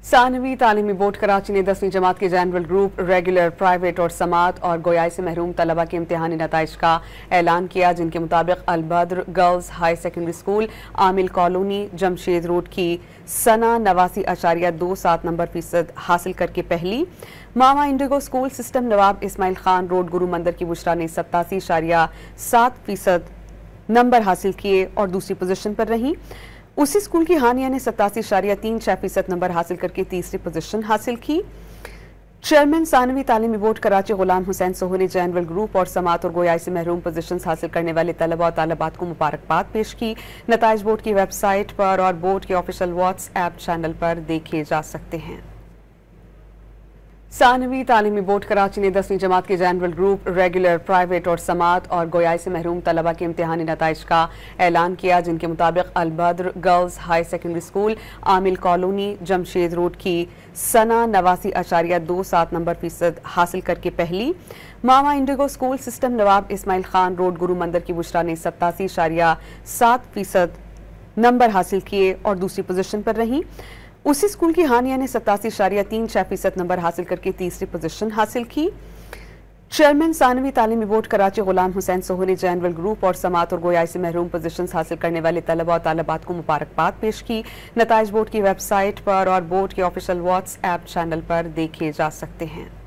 ثانوی تعلیمی بورڈ کراچی نے 10ویں جماعت کے جنرل گروپ، ریگولر، پرائیویٹ اور سماعت اور گویائی سے محروم طلبہ کے امتحانی نتائج کا اعلان کیا، جن کے مطابق البدر گرلز ہائی سیکنڈری اسکول، عامل کالونی، جمشید روڈ کی ثنا 89.27 نمبر فیصد حاصل کر کے پہلی، ماما انڈیگو اسکول سسٹم نواب اسماعیل خان روڈ گرو مندر کی بشرا نے 87.7% نمبر حاصل کیے اور دوسری پوزیشن پر رہیں۔ اسی اسکول کی ہانیہ نے 87.36% نمبر حاصل کر کے تیسری پوزیشن حاصل کی۔ چیئرمین ثانوی تعلیمی بورڈ کراچی غلام حسین سوہو نے جنرل گروپ اور سماعت اور گویائی سے محروم پوزیشنز حاصل کرنے والے طلبہ اور طالبات کو مبارکباد پیش کی۔ نتائج بورڈ کی ویب سائٹ پر اور بورڈ کے آفیشیل واٹس ایپ چینل پر دیکھے جا سکتے ہیں۔ ثانوی تعلیمی بورڈ کراچی نے 10ویں جماعت کے جنرل گروپ، ریگولر، پرائیویٹ اور سماعت اور گویائی سے محروم طلبہ کے امتحانی نتائج کا اعلان کیا، جن کے مطابق البدر گرلز ہائی سیکنڈری اسکول، عامل کالونی، جمشید روڈ کی ثنا 89.27 نمبر فیصد حاصل کر کے پہلی، ماما انڈیگو اسکول سسٹم نواب اسماعیل خان روڈ گرو مندر کی بشرا نے 87.7% نمبر حاصل کیے اور دوسری پوزیشن پر رہیں۔ اسی اسکول کی ہانیہ نے 87.36% نمبر حاصل کر کے تیسری پوزیشن حاصل کی۔ چیئرمین ثانوی تعلیمی بورڈ کراچی غلام حسین سوہو نے جنرل گروپ اور سماعت اور گویائی سے محروم پوزیشنز حاصل کرنے والے طلبہ اور طالبات کو مبارکباد پیش کی۔ نتائج بورڈ کی ویب سائٹ پر اور بورڈ کے آفیشیل واٹس ایپ چینل پر دیکھے جا سکتے ہیں۔